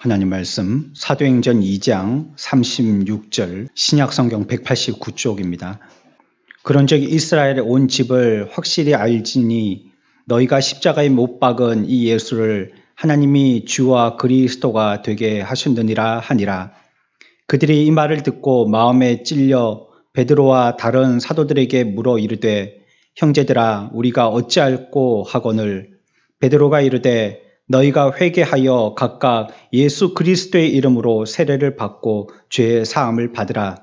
하나님 말씀 사도행전 2장 36절 신약성경 189쪽입니다. 그런즉 이스라엘의 온 집을 확실히 알지니 너희가 십자가에 못 박은 이 예수를 하나님이 주와 그리스도가 되게 하셨느니라 하니라. 그들이 이 말을 듣고 마음에 찔려 베드로와 다른 사도들에게 물어 이르되 형제들아 우리가 어찌할꼬 하거늘 베드로가 이르되 너희가 회개하여 각각 예수 그리스도의 이름으로 세례를 받고 죄의 사함을 받으라.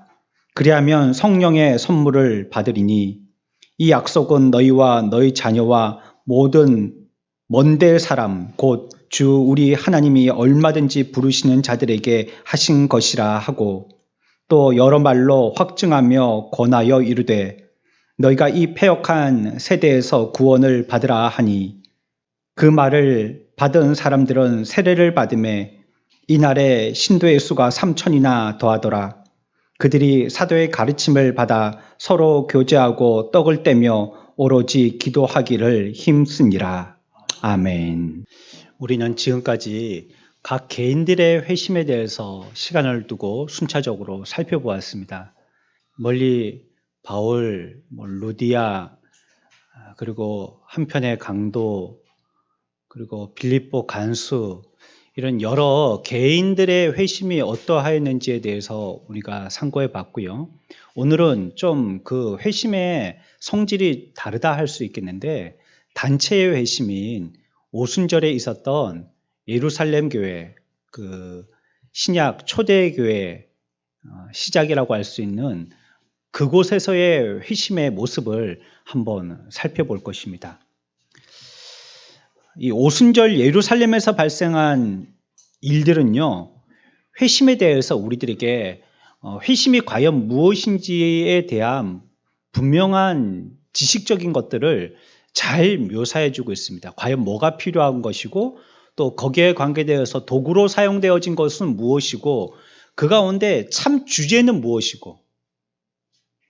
그리하면 성령의 선물을 받으리니 이 약속은 너희와 너희 자녀와 모든 먼데 사람 곧 주 우리 하나님이 얼마든지 부르시는 자들에게 하신 것이라 하고 또 여러 말로 확증하며 권하여 이르되 너희가 이 패역한 세대에서 구원을 받으라 하니 그 말을 받은 사람들은 세례를 받음에 이날에 신도의 수가 3,000이나 더하더라. 그들이 사도의 가르침을 받아 서로 교제하고 떡을 떼며 오로지 기도하기를 힘쓰니라. 아멘. 우리는 지금까지 각 개인들의 회심에 대해서 시간을 두고 순차적으로 살펴보았습니다. 멀리 바울, 루디아, 그리고 한편의 강도, 그리고 빌립보 간수 이런 여러 개인들의 회심이 어떠하였는지에 대해서 우리가 상고해 봤고요. 오늘은 좀 그 회심의 성질이 다르다 할 수 있겠는데 단체의 회심인 오순절에 있었던 예루살렘 교회, 그 신약 초대교회 시작이라고 할 수 있는 그곳에서의 회심의 모습을 한번 살펴볼 것입니다. 이 오순절 예루살렘에서 발생한 일들은요, 회심에 대해서 우리들에게 회심이 과연 무엇인지에 대한 분명한 지식적인 것들을 잘 묘사해 주고 있습니다. 과연 뭐가 필요한 것이고 또 거기에 관계되어서 도구로 사용되어진 것은 무엇이고 그 가운데 참 주제는 무엇이고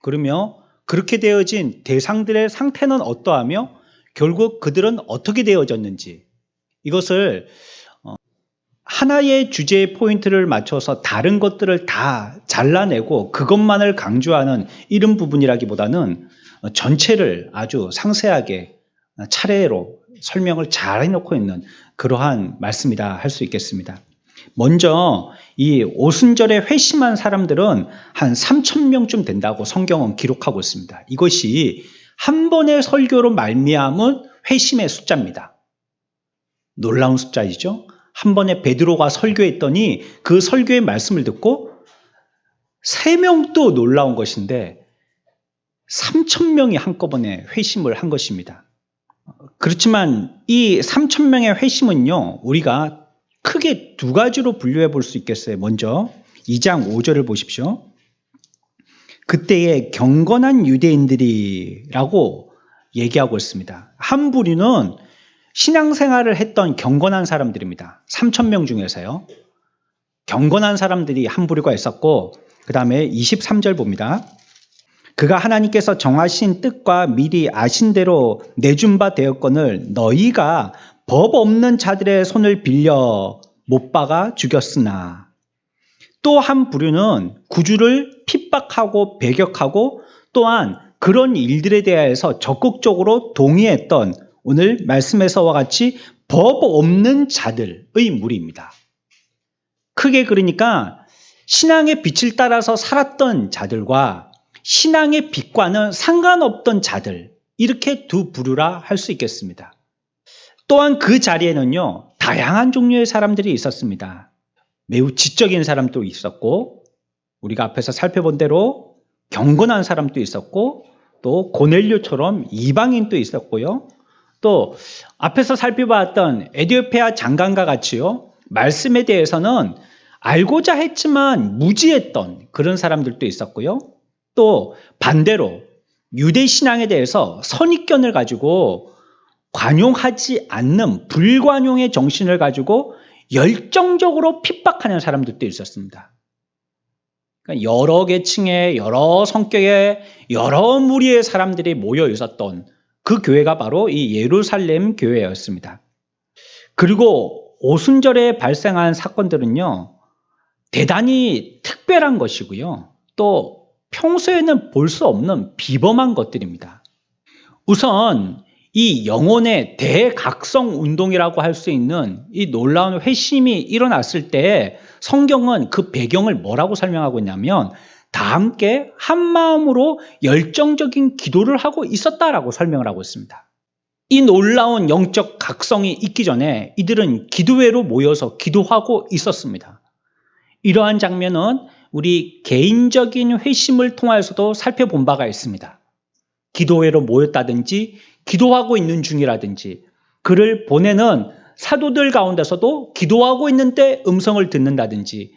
그러며 그렇게 되어진 대상들의 상태는 어떠하며 결국 그들은 어떻게 되어졌는지 이것을 하나의 주제의 포인트를 맞춰서 다른 것들을 다 잘라내고 그것만을 강조하는 이런 부분이라기보다는 전체를 아주 상세하게 차례로 설명을 잘 해놓고 있는 그러한 말씀이다 할 수 있겠습니다. 먼저 이 오순절에 회심한 사람들은 한 3,000명쯤 된다고 성경은 기록하고 있습니다. 이것이 한 번의 설교로 말미암은 회심의 숫자입니다. 놀라운 숫자이죠. 한 번에 베드로가 설교했더니 그 설교의 말씀을 듣고 3명도 놀라운 것인데 3,000명이 한꺼번에 회심을 한 것입니다. 그렇지만 이 3,000명의 회심은요, 우리가 크게 두 가지로 분류해 볼 수 있겠어요. 먼저 2장 5절을 보십시오. 그때의 경건한 유대인들이라고 얘기하고 있습니다. 한 부류는 신앙생활을 했던 경건한 사람들입니다. 3,000명 중에서요. 경건한 사람들이 한 부류가 있었고 그 다음에 23절 봅니다. 그가 하나님께서 정하신 뜻과 미리 아신 대로 내준 바 되었거늘 너희가 법 없는 자들의 손을 빌려 못 박아 죽였으나 또 한 부류는 구주를 핍박하고 배격하고 또한 그런 일들에 대해서 적극적으로 동의했던 오늘 말씀에서와 같이 법 없는 자들의 무리입니다. 크게 그러니까 신앙의 빛을 따라서 살았던 자들과 신앙의 빛과는 상관없던 자들 이렇게 두 부류라 할 수 있겠습니다. 또한 그 자리에는요 다양한 종류의 사람들이 있었습니다. 매우 지적인 사람도 있었고 우리가 앞에서 살펴본 대로 경건한 사람도 있었고 또 고넬료처럼 이방인도 있었고요. 또 앞에서 살펴봤던 에디오피아 장관과 같이요 말씀에 대해서는 알고자 했지만 무지했던 그런 사람들도 있었고요. 또 반대로 유대 신앙에 대해서 선입견을 가지고 관용하지 않는 불관용의 정신을 가지고 열정적으로 핍박하는 사람들도 있었습니다. 그러니까 여러 계층의 여러 성격의 여러 무리의 사람들이 모여 있었던 그 교회가 바로 이 예루살렘 교회였습니다. 그리고 오순절에 발생한 사건들은요, 대단히 특별한 것이고요. 또 평소에는 볼 수 없는 비범한 것들입니다. 우선 이 영혼의 대각성 운동이라고 할 수 있는 이 놀라운 회심이 일어났을 때 성경은 그 배경을 뭐라고 설명하고 있냐면 다 함께 한 마음으로 열정적인 기도를 하고 있었다라고 설명을 하고 있습니다. 이 놀라운 영적 각성이 있기 전에 이들은 기도회로 모여서 기도하고 있었습니다. 이러한 장면은 우리 개인적인 회심을 통해서도 살펴본 바가 있습니다. 기도회로 모였다든지 기도하고 있는 중이라든지 그를 보내는 사도들 가운데서도 기도하고 있는데 음성을 듣는다든지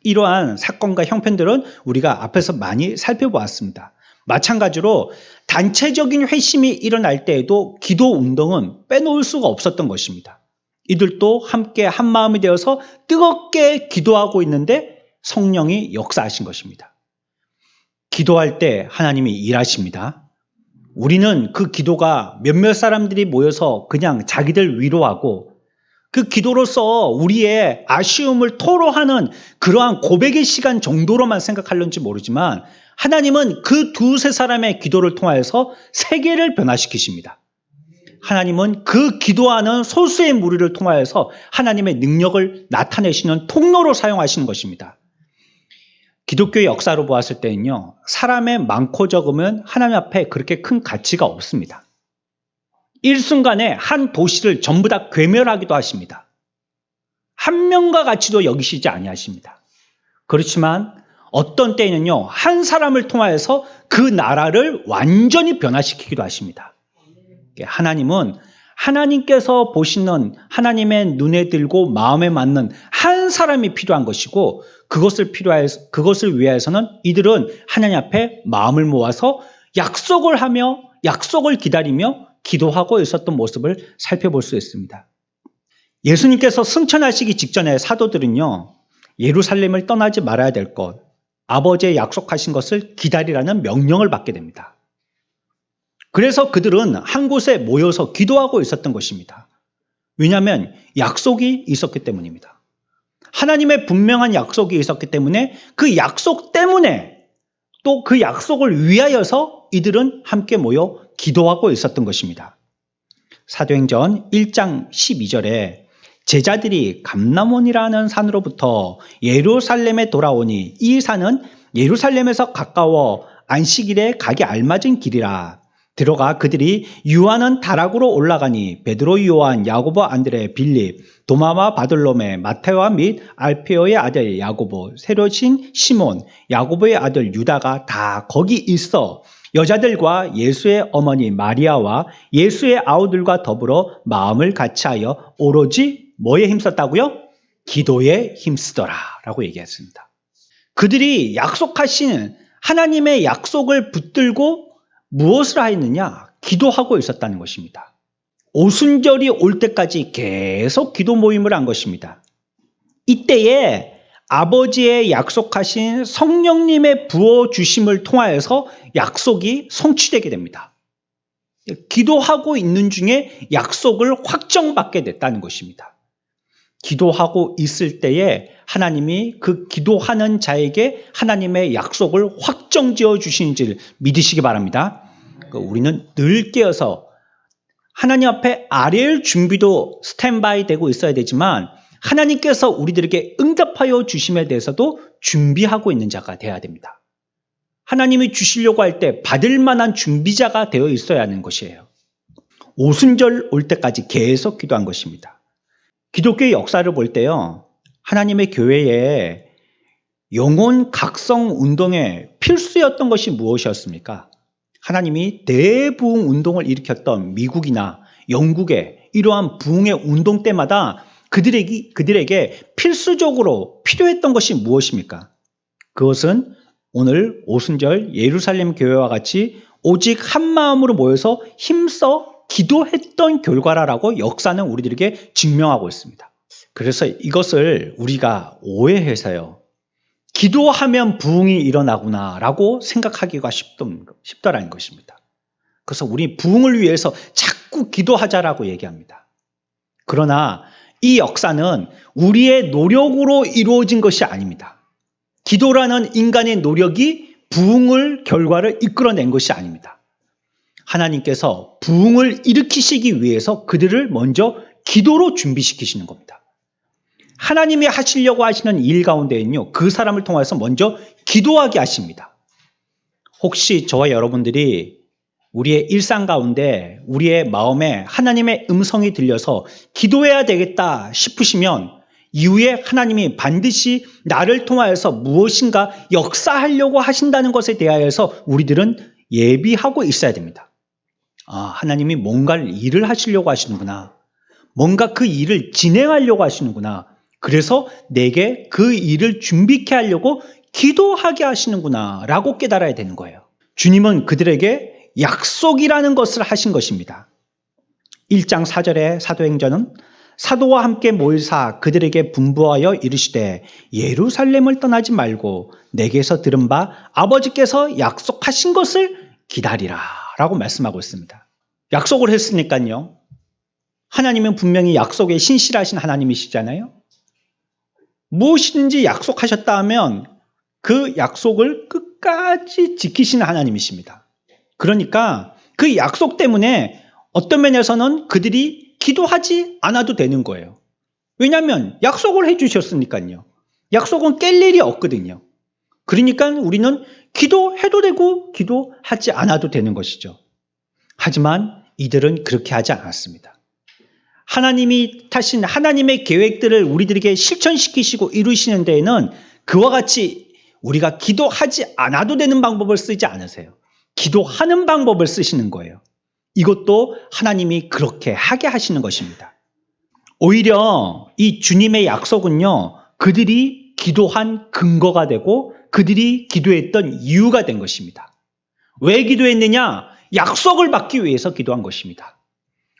이러한 사건과 형편들은 우리가 앞에서 많이 살펴보았습니다. 마찬가지로 단체적인 회심이 일어날 때에도 기도 운동은 빼놓을 수가 없었던 것입니다. 이들도 함께 한 마음이 되어서 뜨겁게 기도하고 있는데 성령이 역사하신 것입니다. 기도할 때 하나님이 일하십니다. 우리는 그 기도가 몇몇 사람들이 모여서 그냥 자기들 위로하고 그 기도로서 우리의 아쉬움을 토로하는 그러한 고백의 시간 정도로만 생각할는지 모르지만 하나님은 그 두세 사람의 기도를 통하여서 세계를 변화시키십니다. 하나님은 그 기도하는 소수의 무리를 통하여서 하나님의 능력을 나타내시는 통로로 사용하시는 것입니다. 기독교의 역사로 보았을 때는요, 사람의 많고 적으면 하나님 앞에 그렇게 큰 가치가 없습니다. 일순간에 한 도시를 전부 다 괴멸하기도 하십니다. 한 명과 같이도 여기시지 아니하십니다. 그렇지만 어떤 때에는요, 한 사람을 통하여서 그 나라를 완전히 변화시키기도 하십니다. 하나님은 하나님께서 보시는 하나님의 눈에 들고 마음에 맞는 한 사람이 필요한 것이고 그것을 위해서는 이들은 하나님 앞에 마음을 모아서 약속을 하며 약속을 기다리며 기도하고 있었던 모습을 살펴볼 수 있습니다. 예수님께서 승천하시기 직전에 사도들은요, 예루살렘을 떠나지 말아야 될 것, 아버지의 약속하신 것을 기다리라는 명령을 받게 됩니다. 그래서 그들은 한 곳에 모여서 기도하고 있었던 것입니다. 왜냐하면 약속이 있었기 때문입니다. 하나님의 분명한 약속이 있었기 때문에 그 약속 때문에 또 그 약속을 위하여서 이들은 함께 모여 기도하고 있었던 것입니다. 사도행전 1장 12절에 제자들이 감람원이라는 산으로부터 예루살렘에 돌아오니 이 산은 예루살렘에서 가까워 안식일에 가기 알맞은 길이라. 들어가 그들이 유하는 다락으로 올라가니 베드로, 요한, 야고보, 안드레, 빌립, 도마와 바돌로메, 마테오와 및 알페오의 아들 야고보, 세로신 시몬, 야고보의 아들 유다가 다 거기 있어 여자들과 예수의 어머니 마리아와 예수의 아우들과 더불어 마음을 같이하여 오로지 뭐에 힘썼다고요? 기도에 힘쓰더라 라고 얘기했습니다. 그들이 약속하신 하나님의 약속을 붙들고 무엇을 하였느냐? 기도하고 있었다는 것입니다. 오순절이 올 때까지 계속 기도 모임을 한 것입니다. 이때에 아버지의 약속하신 성령님의 부어주심을 통하여서 약속이 성취되게 됩니다. 기도하고 있는 중에 약속을 확정받게 됐다는 것입니다. 기도하고 있을 때에 하나님이 그 기도하는 자에게 하나님의 약속을 확정지어 주시는지를 믿으시기 바랍니다. 우리는 늘 깨어서 하나님 앞에 아뢰일 준비도 스탠바이 되고 있어야 되지만 하나님께서 우리들에게 응답하여 주심에 대해서도 준비하고 있는 자가 되어야 됩니다. 하나님이 주시려고 할 때 받을 만한 준비자가 되어 있어야 하는 것이에요. 오순절 올 때까지 계속 기도한 것입니다. 기독교의 역사를 볼 때요, 하나님의 교회에 영혼 각성 운동에 필수였던 것이 무엇이었습니까? 하나님이 대부흥 운동을 일으켰던 미국이나 영국의 이러한 부흥의 운동 때마다 그들에게 필수적으로 필요했던 것이 무엇입니까? 그것은 오늘 오순절 예루살렘 교회와 같이 오직 한 마음으로 모여서 힘써 기도했던 결과라고 역사는 우리들에게 증명하고 있습니다. 그래서 이것을 우리가 오해해서요, 기도하면 부흥이 일어나구나 라고 생각하기가 쉽더라는 것입니다. 그래서 우리 부흥을 위해서 자꾸 기도하자라고 얘기합니다. 그러나 이 역사는 우리의 노력으로 이루어진 것이 아닙니다. 기도라는 인간의 노력이 부흥을 결과를 이끌어낸 것이 아닙니다. 하나님께서 부흥을 일으키시기 위해서 그들을 먼저 기도로 준비시키시는 겁니다. 하나님이 하시려고 하시는 일 가운데는요, 그 사람을 통해서 먼저 기도하게 하십니다. 혹시 저와 여러분들이 우리의 일상 가운데 우리의 마음에 하나님의 음성이 들려서 기도해야 되겠다 싶으시면 이후에 하나님이 반드시 나를 통하여서 무엇인가 역사하려고 하신다는 것에 대하여서 우리들은 예비하고 있어야 됩니다. 하나님이 뭔가를 일을 하시려고 하시는구나. 뭔가 그 일을 진행하려고 하시는구나. 그래서 내게 그 일을 준비케 하려고 기도하게 하시는구나 라고 깨달아야 되는 거예요. 주님은 그들에게 약속이라는 것을 하신 것입니다. 1장 4절의 사도행전은 사도와 함께 모이사 그들에게 분부하여 이르시되 예루살렘을 떠나지 말고 내게서 들은 바 아버지께서 약속하신 것을 기다리라 라고 말씀하고 있습니다. 약속을 했으니까요. 하나님은 분명히 약속에 신실하신 하나님이시잖아요. 무엇이든지 약속하셨다 하면 그 약속을 끝까지 지키시는 하나님이십니다. 그러니까 그 약속 때문에 어떤 면에서는 그들이 기도하지 않아도 되는 거예요. 왜냐하면 약속을 해주셨으니까요. 약속은 깰 일이 없거든요. 그러니까 우리는 기도해도 되고 기도하지 않아도 되는 것이죠. 하지만 이들은 그렇게 하지 않았습니다. 하나님이 타신 하나님의 계획들을 우리들에게 실천시키시고 이루시는 데에는 그와 같이 우리가 기도하지 않아도 되는 방법을 쓰지 않으세요. 기도하는 방법을 쓰시는 거예요. 이것도 하나님이 그렇게 하게 하시는 것입니다. 오히려 이 주님의 약속은요, 그들이 기도한 근거가 되고 그들이 기도했던 이유가 된 것입니다. 왜 기도했느냐? 약속을 받기 위해서 기도한 것입니다.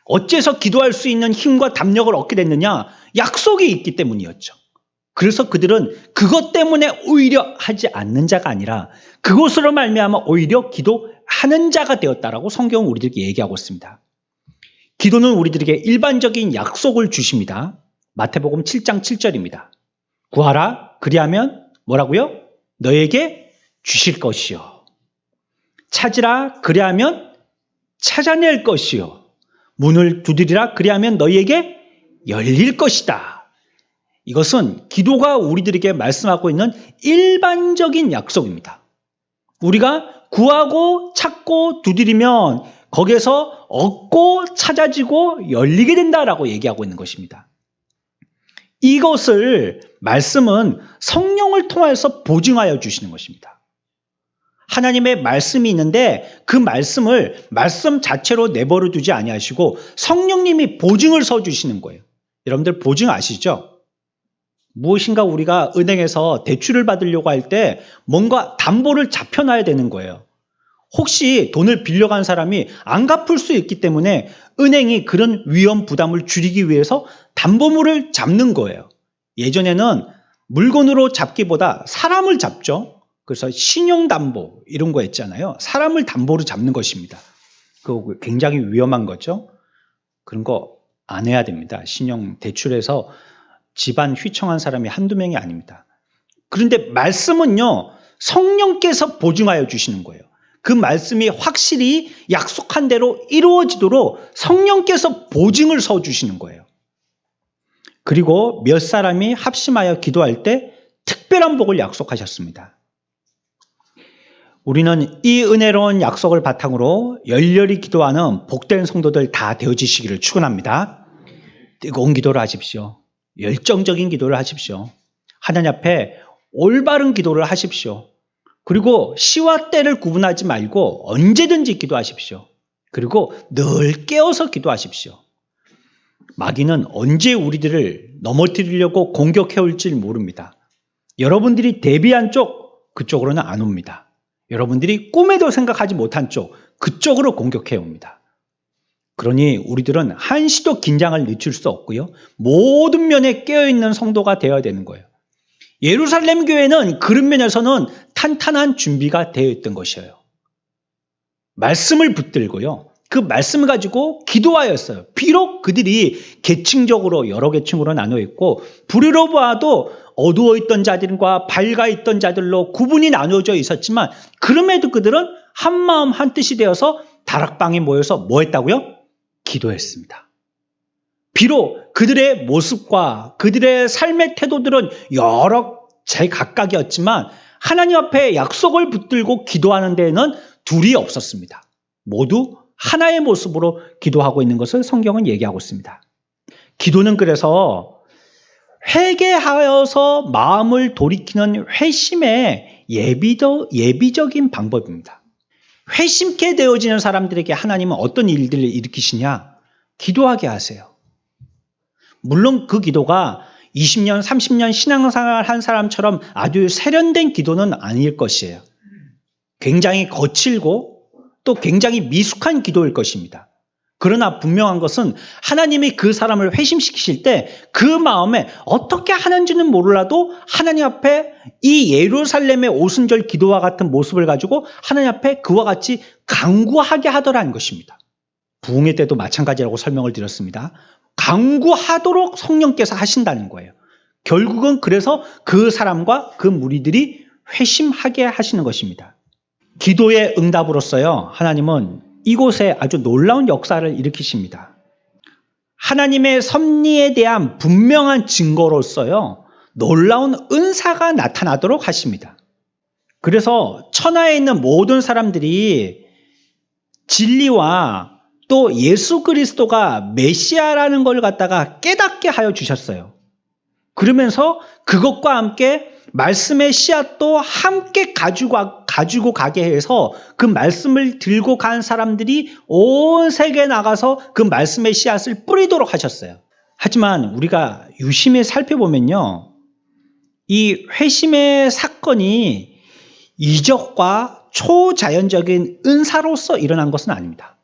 어째서 기도할 수 있는 힘과 담력을 얻게 됐느냐? 약속이 있기 때문이었죠. 그래서 그들은 그것 때문에 오히려 하지 않는 자가 아니라 그것으로 말미암아 오히려 기도하는 자가 되었다라고 성경은 우리들에게 얘기하고 있습니다. 기도는 우리들에게 일반적인 약속을 주십니다. 마태복음 7장 7절입니다. 구하라 그리하면 뭐라고요? 너에게 주실 것이요. 찾으라 그리하면 찾아낼 것이요. 문을 두드리라 그리하면 너희에게 열릴 것이다. 이것은 기도가 우리들에게 말씀하고 있는 일반적인 약속입니다. 우리가 구하고 찾고 두드리면 거기에서 얻고 찾아지고 열리게 된다라고 얘기하고 있는 것입니다. 이것을 말씀은 성령을 통해서 보증하여 주시는 것입니다. 하나님의 말씀이 있는데 그 말씀을 말씀 자체로 내버려 두지 아니하시고 성령님이 보증을 서주시는 거예요. 여러분들 보증 아시죠? 무엇인가 우리가 은행에서 대출을 받으려고 할 때 뭔가 담보를 잡혀놔야 되는 거예요. 혹시 돈을 빌려간 사람이 안 갚을 수 있기 때문에 은행이 그런 위험 부담을 줄이기 위해서 담보물을 잡는 거예요. 예전에는 물건으로 잡기보다 사람을 잡죠. 그래서 신용담보 이런 거 있잖아요. 사람을 담보로 잡는 것입니다. 그거 굉장히 위험한 거죠. 그런 거 안 해야 됩니다. 신용 대출에서 집안 휘청한 사람이 한두 명이 아닙니다. 그런데 말씀은요, 성령께서 보증하여 주시는 거예요. 그 말씀이 확실히 약속한 대로 이루어지도록 성령께서 보증을 서주시는 거예요. 그리고 몇 사람이 합심하여 기도할 때 특별한 복을 약속하셨습니다. 우리는 이 은혜로운 약속을 바탕으로 열렬히 기도하는 복된 성도들 다 되어지시기를 축원합니다. 뜨거운 기도를 하십시오. 열정적인 기도를 하십시오. 하나님 앞에 올바른 기도를 하십시오. 그리고 시와 때를 구분하지 말고 언제든지 기도하십시오. 그리고 늘 깨어서 기도하십시오. 마귀는 언제 우리들을 넘어뜨리려고 공격해 올지 모릅니다. 여러분들이 대비한 쪽, 그쪽으로는 안 옵니다. 여러분들이 꿈에도 생각하지 못한 쪽, 그쪽으로 공격해 옵니다. 그러니 우리들은 한시도 긴장을 늦출 수 없고요. 모든 면에 깨어있는 성도가 되어야 되는 거예요. 예루살렘 교회는 그런 면에서는 탄탄한 준비가 되어 있던 것이에요. 말씀을 붙들고요. 그 말씀을 가지고 기도하였어요. 비록 그들이 계층적으로 여러 계층으로 나눠 있고 불의로 보아도 어두워 있던 자들과 밝아 있던 자들로 구분이 나누어져 있었지만 그럼에도 그들은 한 마음 한 뜻이 되어서 다락방에 모여서 뭐 했다고요? 기도했습니다. 비록 그들의 모습과 그들의 삶의 태도들은 여러 제각각이었지만 하나님 앞에 약속을 붙들고 기도하는 데에는 둘이 없었습니다. 모두 하나의 모습으로 기도하고 있는 것을 성경은 얘기하고 있습니다. 기도는 그래서 회개하여서 마음을 돌이키는 회심의 예비적인 방법입니다. 회심케 되어지는 사람들에게 하나님은 어떤 일들을 일으키시냐? 기도하게 하세요. 물론 그 기도가 20년, 30년 신앙생활 한 사람처럼 아주 세련된 기도는 아닐 것이에요. 굉장히 거칠고 또 굉장히 미숙한 기도일 것입니다. 그러나 분명한 것은 하나님이 그 사람을 회심시키실 때 그 마음에 어떻게 하는지는 몰라도 하나님 앞에 이 예루살렘의 오순절 기도와 같은 모습을 가지고 하나님 앞에 그와 같이 간구하게 하더라는 것입니다. 부흥회 때도 마찬가지라고 설명을 드렸습니다. 간구하도록 성령께서 하신다는 거예요. 결국은 그래서 그 사람과 그 무리들이 회심하게 하시는 것입니다. 기도의 응답으로서요, 하나님은 이곳에 아주 놀라운 역사를 일으키십니다. 하나님의 섭리에 대한 분명한 증거로서요, 놀라운 은사가 나타나도록 하십니다. 그래서 천하에 있는 모든 사람들이 진리와 또 예수 그리스도가 메시아라는 걸 갖다가 깨닫게 하여 주셨어요. 그러면서 그것과 함께 말씀의 씨앗도 함께 가지고 가게 해서 그 말씀을 들고 간 사람들이 온 세계에 나가서 그 말씀의 씨앗을 뿌리도록 하셨어요. 하지만 우리가 유심히 살펴보면요, 이 회심의 사건이 이적과 초자연적인 은사로서 일어난 것은 아닙니다.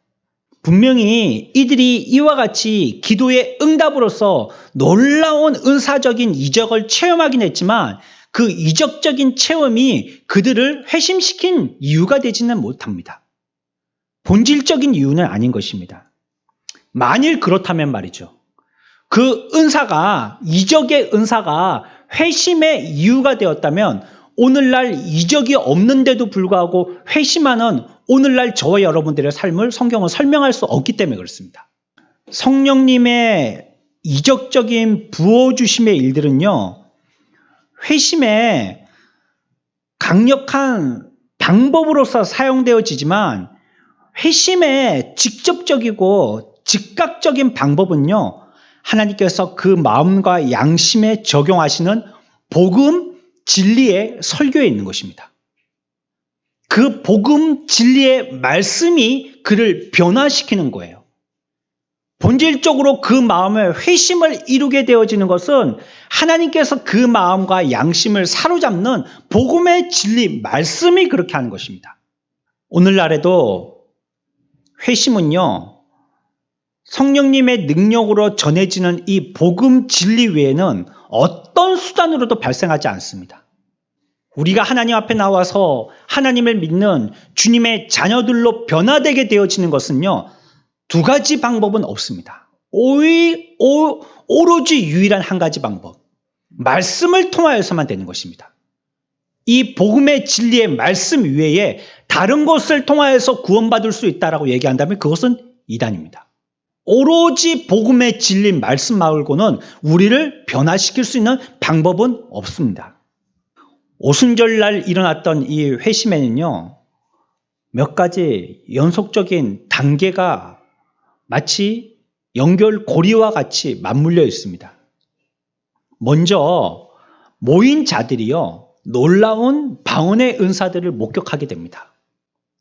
분명히 이들이 이와 같이 기도의 응답으로서 놀라운 은사적인 이적을 체험하긴 했지만 그 이적적인 체험이 그들을 회심시킨 이유가 되지는 못합니다. 본질적인 이유는 아닌 것입니다. 만일 그렇다면 말이죠. 그 은사가, 이적의 은사가 회심의 이유가 되었다면 오늘날 이적이 없는데도 불구하고 회심하는 오늘날 저와 여러분들의 삶을 성경은 설명할 수 없기 때문에 그렇습니다. 성령님의 이적적인 부어주심의 일들은요, 회심의 강력한 방법으로서 사용되어지지만 회심의 직접적이고 즉각적인 방법은요, 하나님께서 그 마음과 양심에 적용하시는 복음, 진리의 설교에 있는 것입니다. 그 복음, 진리의 말씀이 그를 변화시키는 거예요. 본질적으로 그 마음에 회심을 이루게 되어지는 것은 하나님께서 그 마음과 양심을 사로잡는 복음의 진리, 말씀이 그렇게 하는 것입니다. 오늘날에도 회심은요, 성령님의 능력으로 전해지는 이 복음 진리 외에는 어떤 수단으로도 발생하지 않습니다. 우리가 하나님 앞에 나와서 하나님을 믿는 주님의 자녀들로 변화되게 되어지는 것은요, 두 가지 방법은 없습니다. 오로지 유일한 한 가지 방법, 말씀을 통하여서만 되는 것입니다. 이 복음의 진리의 말씀 외에 다른 것을 통하여서 구원받을 수 있다라고 얘기한다면 그것은 이단입니다. 오로지 복음의 진리 말씀 말고는 우리를 변화시킬 수 있는 방법은 없습니다. 오순절날 일어났던 이 회심에는요, 몇 가지 연속적인 단계가 마치 연결고리와 같이 맞물려 있습니다. 먼저 모인 자들이요, 놀라운 방언의 은사들을 목격하게 됩니다.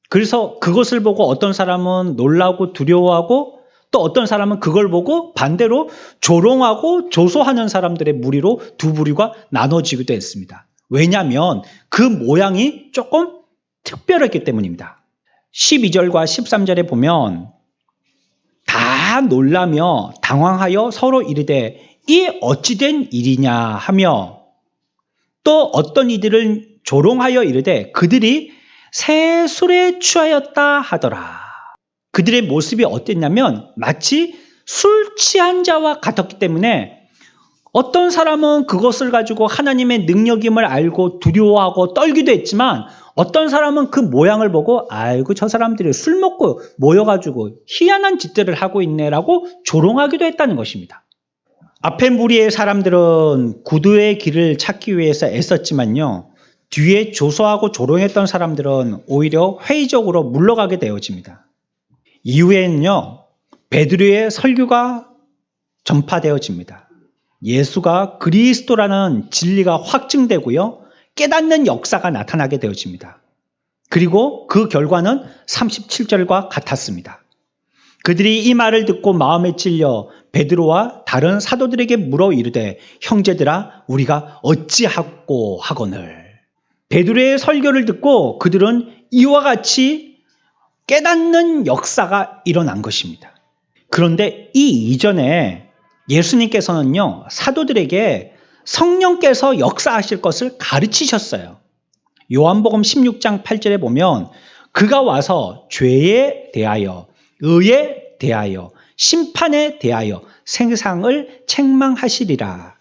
그래서 그것을 보고 어떤 사람은 놀라고 두려워하고 또 어떤 사람은 그걸 보고 반대로 조롱하고 조소하는 사람들의 무리로 두 부류가 나눠지기도 했습니다. 왜냐하면 그 모양이 조금 특별했기 때문입니다. 12절과 13절에 보면 다 놀라며 당황하여 서로 이르되 이 어찌된 일이냐 하며 또 어떤 이들을 조롱하여 이르되 그들이 새 술에 취하였다 하더라. 그들의 모습이 어땠냐면 마치 술 취한 자와 같았기 때문에 어떤 사람은 그것을 가지고 하나님의 능력임을 알고 두려워하고 떨기도 했지만 어떤 사람은 그 모양을 보고 아이고 저 사람들이 술 먹고 모여가지고 희한한 짓들을 하고 있네라고 조롱하기도 했다는 것입니다. 앞에 무리의 사람들은 구두의 길을 찾기 위해서 애썼지만요. 뒤에 조소하고 조롱했던 사람들은 오히려 회의적으로 물러가게 되어집니다. 이후에는요. 베드로의 설교가 전파되어집니다. 예수가 그리스도라는 진리가 확증되고요. 깨닫는 역사가 나타나게 되어집니다. 그리고 그 결과는 37절과 같았습니다. 그들이 이 말을 듣고 마음에 찔려 베드로와 다른 사도들에게 물어 이르되 형제들아 우리가 어찌하고 하거늘. 베드로의 설교를 듣고 그들은 이와 같이 깨닫는 역사가 일어난 것입니다. 그런데 이 이전에 예수님께서는요, 사도들에게 성령께서 역사하실 것을 가르치셨어요. 요한복음 16장 8절에 보면 그가 와서 죄에 대하여, 의에 대하여, 심판에 대하여 세상을 책망하시리라.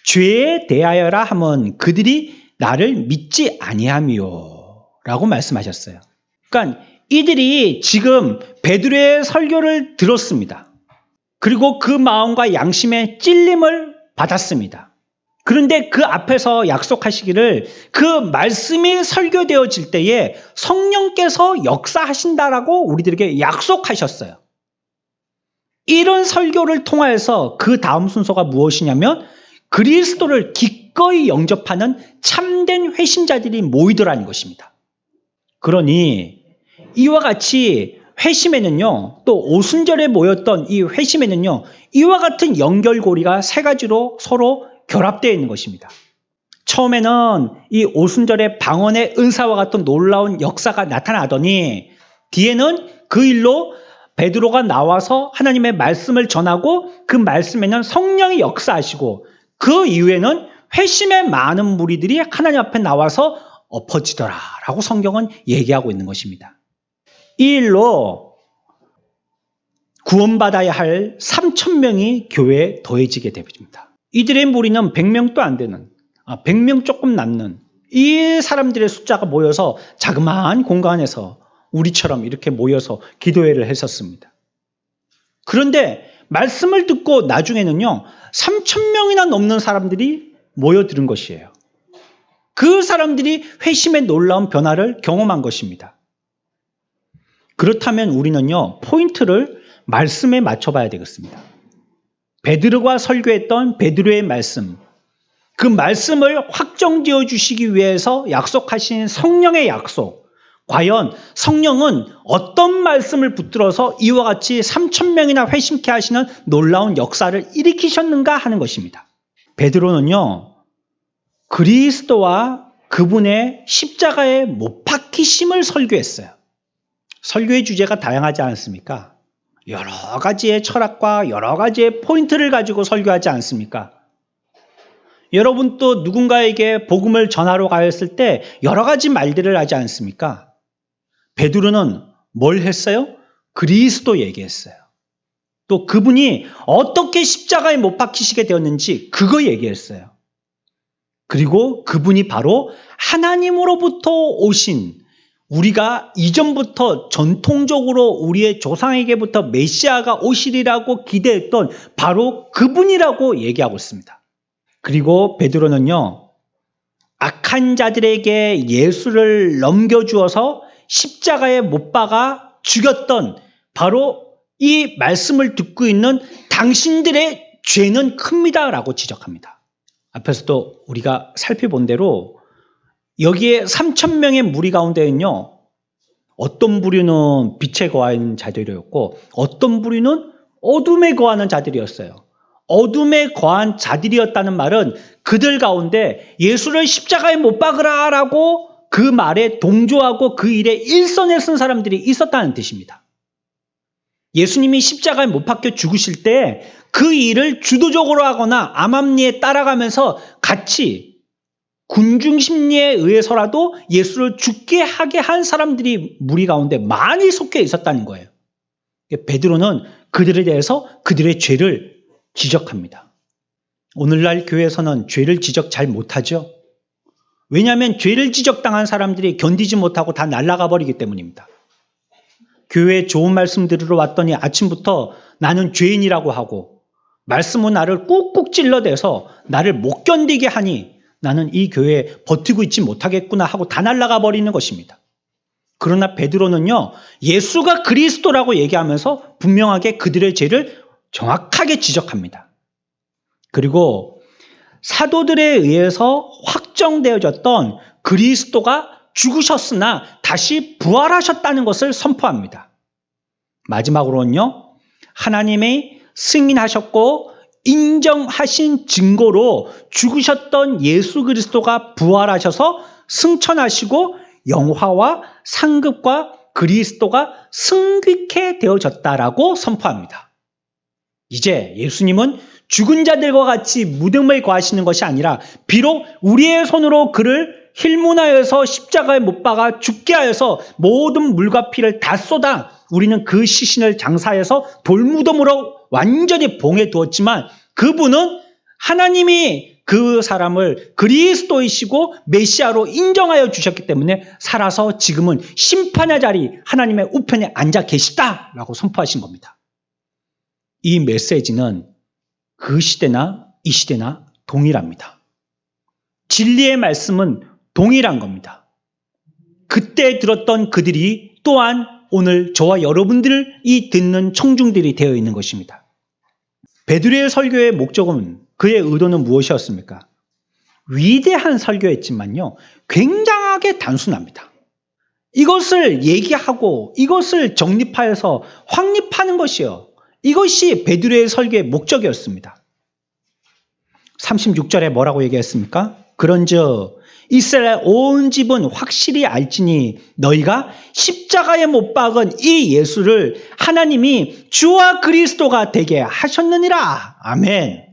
죄에 대하여라 하면 그들이 나를 믿지 아니하미요 라고 말씀하셨어요. 그러니까 이들이 지금 베드로의 설교를 들었습니다. 그리고 그 마음과 양심의 찔림을 받았습니다. 그런데 그 앞에서 약속하시기를 그 말씀이 설교되어질 때에 성령께서 역사하신다라고 우리들에게 약속하셨어요. 이런 설교를 통하여서 그 다음 순서가 무엇이냐면 그리스도를 기꺼이 영접하는 참된 회심자들이 모이더라는 것입니다. 그러니 이와 같이 회심에는요, 또 오순절에 모였던 이 회심에는요, 이와 같은 연결고리가 세 가지로 서로 결합되어 있는 것입니다. 처음에는 이 오순절의 방언의 은사와 같은 놀라운 역사가 나타나더니 뒤에는 그 일로 베드로가 나와서 하나님의 말씀을 전하고 그 말씀에는 성령이 역사하시고 그 이후에는 회심의 많은 무리들이 하나님 앞에 나와서 엎어지더라라고 성경은 얘기하고 있는 것입니다. 이 일로 구원받아야 할 3,000명이 교회에 더해지게 됩니다. 이들의 무리는 100명도 안 되는, 100명 조금 남는 이 사람들의 숫자가 모여서 자그마한 공간에서 우리처럼 이렇게 모여서 기도회를 했었습니다. 그런데 말씀을 듣고 나중에는요, 3,000명이나 넘는 사람들이 모여드는 것이에요. 그 사람들이 회심의 놀라운 변화를 경험한 것입니다. 그렇다면 우리는요, 포인트를 말씀에 맞춰봐야 되겠습니다. 베드로가 설교했던 베드로의 말씀, 그 말씀을 확정지어 주시기 위해서 약속하신 성령의 약속, 과연 성령은 어떤 말씀을 붙들어서 이와 같이 3,000명이나 회심케 하시는 놀라운 역사를 일으키셨는가 하는 것입니다. 베드로는요, 그리스도와 그분의 십자가의 못 박히심을 설교했어요. 설교의 주제가 다양하지 않습니까? 여러 가지의 철학과 여러 가지의 포인트를 가지고 설교하지 않습니까? 여러분 또 누군가에게 복음을 전하러 가였을 때 여러 가지 말들을 하지 않습니까? 베드로는 뭘 했어요? 그리스도 얘기했어요. 또 그분이 어떻게 십자가에 못 박히시게 되었는지 그거 얘기했어요. 그리고 그분이 바로 하나님으로부터 오신, 우리가 이전부터 전통적으로 우리의 조상에게부터 메시아가 오시리라고 기대했던 바로 그분이라고 얘기하고 있습니다. 그리고 베드로는요, 악한 자들에게 예수를 넘겨주어서 십자가에 못 박아 죽였던 바로 이 말씀을 듣고 있는 당신들의 죄는 큽니다라고 지적합니다. 앞에서도 우리가 살펴본 대로 여기에 3,000명의 무리 가운데는요, 어떤 부류는 빛에 거하는 자들이었고 어떤 부류는 어둠에 거하는 자들이었어요. 어둠에 거한 자들이었다는 말은 그들 가운데 예수를 십자가에 못 박으라 라고 그 말에 동조하고 그 일에 일선에 쓴 사람들이 있었다는 뜻입니다. 예수님이 십자가에 못 박혀 죽으실 때 그 일을 주도적으로 하거나 암암리에 따라가면서 같이 군중 심리에 의해서라도 예수를 죽게 하게 한 사람들이 무리 가운데 많이 속해 있었다는 거예요. 베드로는 그들에 대해서 그들의 죄를 지적합니다. 오늘날 교회에서는 죄를 지적 잘 못하죠. 왜냐하면 죄를 지적당한 사람들이 견디지 못하고 다 날아가 버리기 때문입니다. 교회에 좋은 말씀 들으러 왔더니 아침부터 나는 죄인이라고 하고 말씀은 나를 꾹꾹 찔러대서 나를 못 견디게 하니 나는 이 교회에 버티고 있지 못하겠구나 하고 다 날아가 버리는 것입니다. 그러나 베드로는요, 예수가 그리스도라고 얘기하면서 분명하게 그들의 죄를 정확하게 지적합니다. 그리고 사도들에 의해서 확정되어졌던 그리스도가 죽으셨으나 다시 부활하셨다는 것을 선포합니다. 마지막으로는요, 하나님이 승인하셨고 인정하신 증거로 죽으셨던 예수 그리스도가 부활하셔서 승천하시고 영화와 상급과 그리스도가 승귀케 되어졌다라고 선포합니다. 이제 예수님은 죽은 자들과 같이 무덤에 거하시는 것이 아니라 비록 우리의 손으로 그를 힐문하여서 십자가에 못 박아 죽게 하여서 모든 물과 피를 다 쏟아 우리는 그 시신을 장사해서 돌무덤으로 완전히 봉해 두었지만 그분은 하나님이 그 사람을 그리스도이시고 메시아로 인정하여 주셨기 때문에 살아서 지금은 심판의 자리 하나님의 우편에 앉아 계시다라고 선포하신 겁니다. 이 메시지는 그 시대나 이 시대나 동일합니다. 진리의 말씀은 동일한 겁니다. 그때 들었던 그들이 또한 오늘 저와 여러분들이 듣는 청중들이 되어 있는 것입니다. 베드로의 설교의 목적은 그의 의도는 무엇이었습니까? 위대한 설교였지만요, 굉장하게 단순합니다. 이것을 얘기하고 이것을 정립하여서 확립하는 것이요, 이것이 베드로의 설교의 목적이었습니다. 36절에 뭐라고 얘기했습니까? 그런즉 이스라엘 온 집은 확실히 알지니 너희가 십자가에 못 박은 이 예수를 하나님이 주와 그리스도가 되게 하셨느니라. 아멘.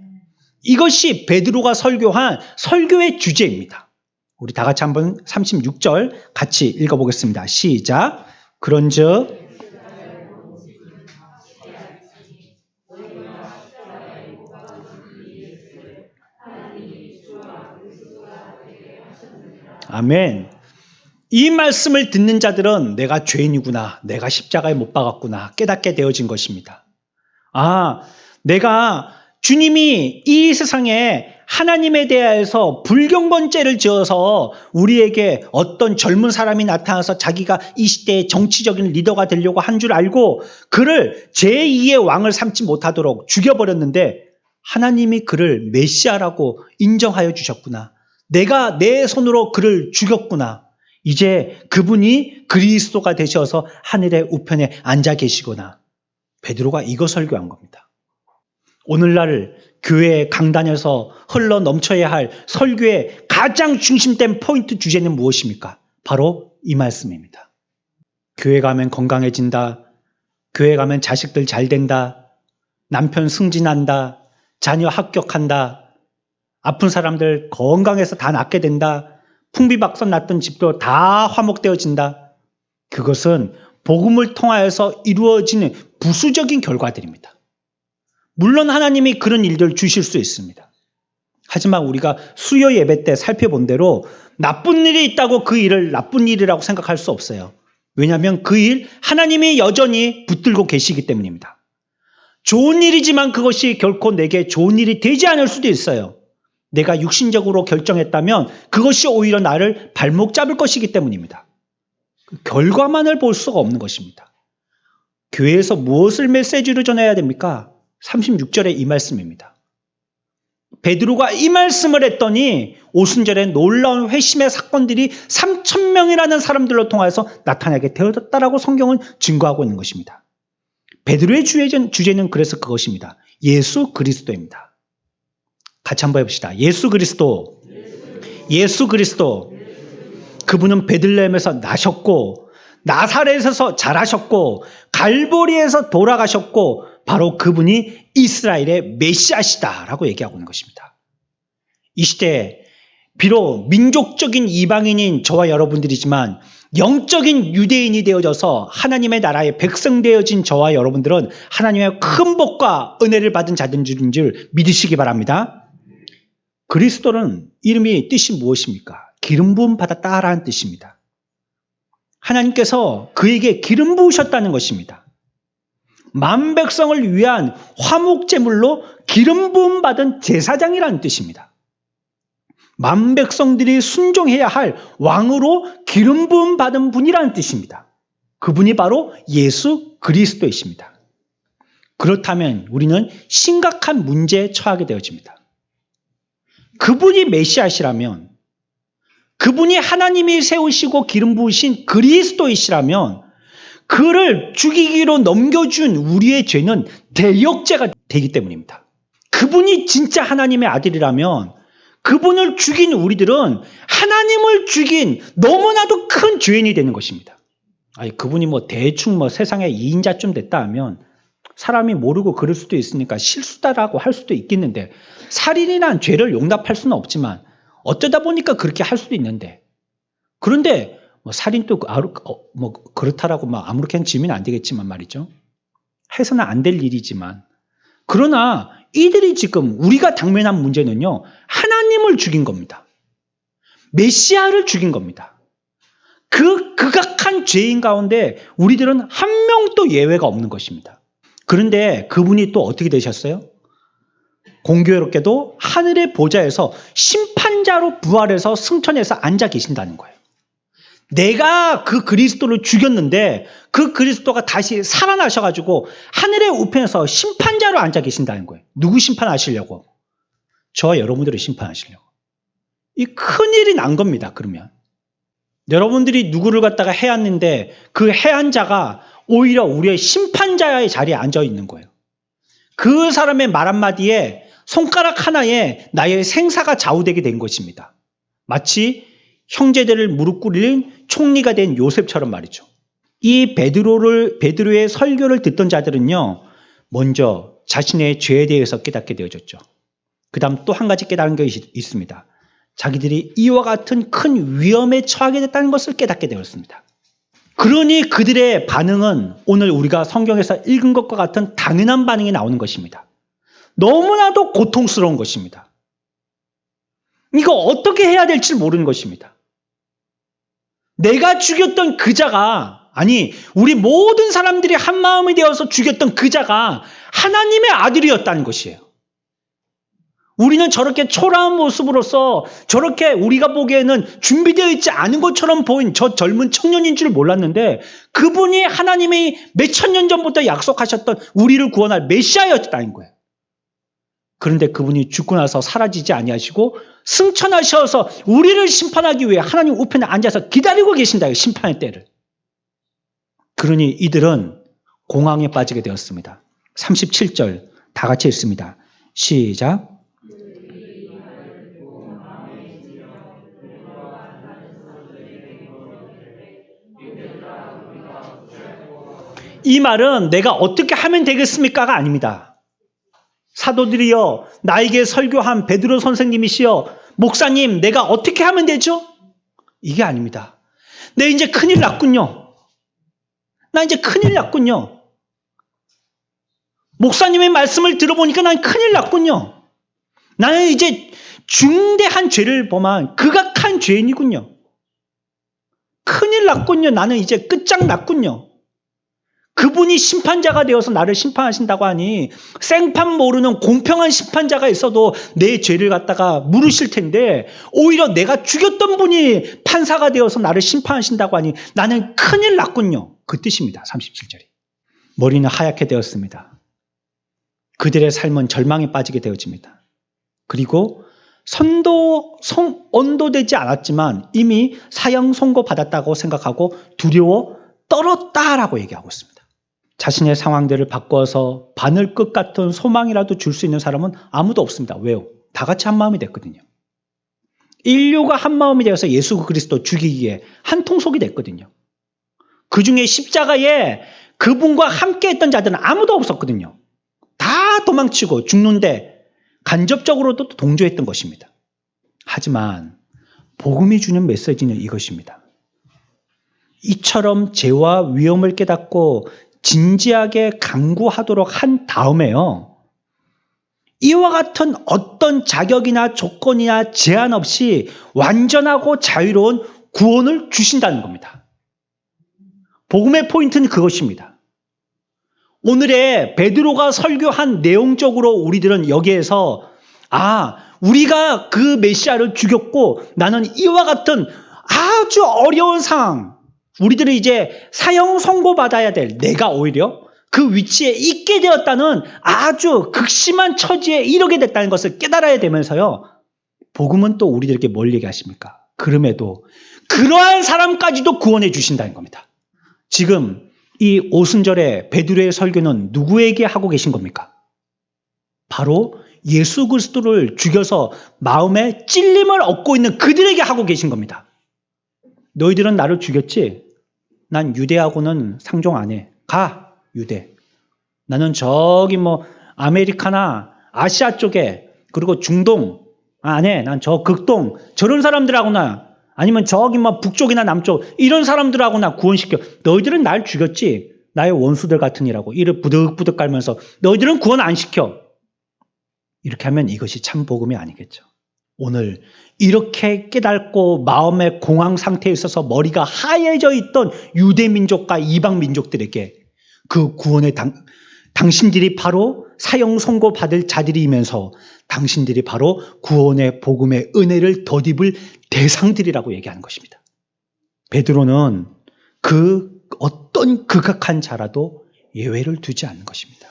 이것이 베드로가 설교한 설교의 주제입니다. 우리 다 같이 한번 36절 같이 읽어보겠습니다. 시작. 그런즉 아멘. 이 말씀을 듣는 자들은 내가 죄인이구나, 내가 십자가에 못 박았구나 깨닫게 되어진 것입니다. 내가 주님이 이 세상에 하나님에 대해서 불경건죄를 지어서 우리에게 어떤 젊은 사람이 나타나서 자기가 이 시대의 정치적인 리더가 되려고 한 줄 알고 그를 제2의 왕을 삼지 못하도록 죽여버렸는데 하나님이 그를 메시아라고 인정하여 주셨구나. 내가 내 손으로 그를 죽였구나. 이제 그분이 그리스도가 되셔서 하늘의 우편에 앉아 계시구나. 베드로가 이거 설교한 겁니다. 오늘날 교회 강단에서 흘러 넘쳐야 할 설교의 가장 중심된 포인트 주제는 무엇입니까? 바로 이 말씀입니다. 교회 가면 건강해진다. 교회 가면 자식들 잘 된다. 남편 승진한다. 자녀 합격한다. 아픈 사람들 건강해서 다 낫게 된다. 풍비박산 났던 집도 다 화목되어진다. 그것은 복음을 통하여서 이루어지는 부수적인 결과들입니다. 물론 하나님이 그런 일들을 주실 수 있습니다. 하지만 우리가 수요 예배 때 살펴본 대로 나쁜 일이 있다고 그 일을 나쁜 일이라고 생각할 수 없어요. 왜냐하면 그 일 하나님이 여전히 붙들고 계시기 때문입니다. 좋은 일이지만 그것이 결코 내게 좋은 일이 되지 않을 수도 있어요. 내가 육신적으로 결정했다면 그것이 오히려 나를 발목 잡을 것이기 때문입니다. 그 결과만을 볼 수가 없는 것입니다. 교회에서 무엇을 메시지로 전해야 됩니까? 36절에 이 말씀입니다. 베드로가 이 말씀을 했더니 오순절에 놀라운 회심의 사건들이 3,000명이라는 사람들로 통해서 나타나게 되어졌다라고 성경은 증거하고 있는 것입니다. 베드로의 주제는 그래서 그것입니다. 예수 그리스도입니다. 같이 한번 해봅시다. 예수 그리스도. 예수 그리스도. 그분은 베들레헴에서 나셨고 나사렛에서 자라셨고 갈보리에서 돌아가셨고 바로 그분이 이스라엘의 메시아시다라고 얘기하고 있는 것입니다. 이 시대에 비록 민족적인 이방인인 저와 여러분들이지만 영적인 유대인이 되어져서 하나님의 나라의 백성 되어진 저와 여러분들은 하나님의 큰 복과 은혜를 받은 자들인 줄 믿으시기 바랍니다. 그리스도는 이름이 뜻이 무엇입니까? 기름 부음 받았다라는 뜻입니다. 하나님께서 그에게 기름 부으셨다는 것입니다. 만 백성을 위한 화목제물로 기름 부음 받은 제사장이라는 뜻입니다. 만 백성들이 순종해야 할 왕으로 기름 부음 받은 분이라는 뜻입니다. 그분이 바로 예수 그리스도이십니다. 그렇다면 우리는 심각한 문제에 처하게 되어집니다. 그분이 메시아시라면, 그분이 하나님이 세우시고 기름 부으신 그리스도이시라면 그를 죽이기로 넘겨준 우리의 죄는 대역죄가 되기 때문입니다. 그분이 진짜 하나님의 아들이라면 그분을 죽인 우리들은 하나님을 죽인 너무나도 큰 죄인이 되는 것입니다. 아니, 그분이 대충 세상에 2인자쯤 됐다 하면 사람이 모르고 그럴 수도 있으니까 실수다라고 할 수도 있겠는데, 살인이란 죄를 용납할 수는 없지만 어쩌다 보니까 그렇게 할 수도 있는데, 그런데 살인도 그렇다라고 아무렇게나 지면 안 되겠지만 말이죠. 해서는 안 될 일이지만, 그러나 이들이 지금 우리가 당면한 문제는요, 하나님을 죽인 겁니다. 메시아를 죽인 겁니다. 그 극악한 죄인 가운데 우리들은 한 명도 예외가 없는 것입니다. 그런데 그분이 또 어떻게 되셨어요? 공교롭게도 하늘의 보좌에서 심판자로 부활해서 승천해서 앉아 계신다는 거예요. 내가 그 그리스도를 죽였는데 그 그리스도가 다시 살아나셔가지고 하늘의 우편에서 심판자로 앉아 계신다는 거예요. 누구 심판하시려고? 저와 여러분들을 심판하시려고. 이 큰일이 난 겁니다. 그러면 여러분들이 누구를 갖다가 해왔는데 그 해한 자가 오히려 우리의 심판자의 자리에 앉아 있는 거예요. 그 사람의 말 한마디에, 손가락 하나에 나의 생사가 좌우되게 된 것입니다. 마치 형제들을 무릎 꿇린 총리가 된 요셉처럼 말이죠. 이 베드로의 설교를 듣던 자들은요, 먼저 자신의 죄에 대해서 깨닫게 되어졌죠. 그 다음 또 한 가지 깨달은 게 있습니다. 자기들이 이와 같은 큰 위험에 처하게 됐다는 것을 깨닫게 되었습니다. 그러니 그들의 반응은 오늘 우리가 성경에서 읽은 것과 같은 당연한 반응이 나오는 것입니다. 너무나도 고통스러운 것입니다. 이거 어떻게 해야 될지 모르는 것입니다. 내가 죽였던 그 자가, 아니 우리 모든 사람들이 한 마음이 되어서 죽였던 그 자가 하나님의 아들이었다는 것이에요. 우리는 저렇게 초라한 모습으로서 저렇게 우리가 보기에는 준비되어 있지 않은 것처럼 보인 저 젊은 청년인 줄 몰랐는데, 그분이 하나님이 몇천 년 전부터 약속하셨던 우리를 구원할 메시아였다는 거예요. 그런데 그분이 죽고 나서 사라지지 아니하시고 승천하셔서 우리를 심판하기 위해 하나님 우편에 앉아서 기다리고 계신다. 심판의 때를. 그러니 이들은 공황에 빠지게 되었습니다. 37절 다 같이 읽습니다. 시작. 이 말은 내가 어떻게 하면 되겠습니까가 아닙니다. 사도들이여, 나에게 설교한 베드로 선생님이시여, 목사님 내가 어떻게 하면 되죠? 이게 아닙니다. 내 이제 큰일 났군요. 나 이제 큰일 났군요. 목사님의 말씀을 들어보니까 난 큰일 났군요. 나는 이제 중대한 죄를 범한 극악한 죄인이군요. 큰일 났군요. 나는 이제 끝장났군요. 그분이 심판자가 되어서 나를 심판하신다고 하니 생판 모르는 공평한 심판자가 있어도 내 죄를 갖다가 물으실 텐데, 오히려 내가 죽였던 분이 판사가 되어서 나를 심판하신다고 하니 나는 큰일 났군요. 그 뜻입니다. 37절이. 머리는 하얗게 되었습니다. 그들의 삶은 절망에 빠지게 되어집니다. 그리고 언도되지 않았지만 이미 사형 선고받았다고 생각하고 두려워 떨었다라고 얘기하고 있습니다. 자신의 상황들을 바꿔서 바늘 끝 같은 소망이라도 줄 수 있는 사람은 아무도 없습니다. 왜요? 다 같이 한 마음이 됐거든요. 인류가 한 마음이 되어서 예수 그리스도 죽이기에 한 통속이 됐거든요. 그 중에 십자가에 그분과 함께 했던 자들은 아무도 없었거든요. 다 도망치고 죽는데 간접적으로도 동조했던 것입니다. 하지만 복음이 주는 메시지는 이것입니다. 이처럼 죄와 위험을 깨닫고 진지하게 강구하도록 한 다음에요, 이와 같은 어떤 자격이나 조건이나 제한 없이 완전하고 자유로운 구원을 주신다는 겁니다. 복음의 포인트는 그것입니다. 오늘의 베드로가 설교한 내용적으로 우리들은 여기에서 우리가 그 메시아를 죽였고 나는 이와 같은 아주 어려운 상황, 우리들은 이제 사형 선고받아야 될 내가 오히려 그 위치에 있게 되었다는 아주 극심한 처지에 이르게 됐다는 것을 깨달아야 되면서요, 복음은 또 우리들에게 뭘 얘기하십니까? 그럼에도 그러한 사람까지도 구원해 주신다는 겁니다. 지금 이 오순절에 베드로의 설교는 누구에게 하고 계신 겁니까? 바로 예수 그리스도를 죽여서 마음에 찔림을 얻고 있는 그들에게 하고 계신 겁니다. 너희들은 나를 죽였지? 난 유대하고는 상종 안 해. 가, 유대. 나는 저기 아메리카나 아시아 쪽에, 그리고 중동 안 해. 난 저 극동 저런 사람들하고나, 아니면 저기 북쪽이나 남쪽 이런 사람들하고나 구원시켜. 너희들은 날 죽였지? 나의 원수들 같으니라고 이를 부득부득 깔면서 너희들은 구원 안 시켜. 이렇게 하면 이것이 참 복음이 아니겠죠. 오늘 이렇게 깨닫고 마음의 공황 상태에 있어서 머리가 하얘져 있던 유대민족과 이방민족들에게 그 구원의 당신들이 바로 사형 선고 받을 자들이면서 당신들이 바로 구원의 복음의 은혜를 덧입을 대상들이라고 얘기하는 것입니다. 베드로는 그 어떤 극악한 자라도 예외를 두지 않는 것입니다.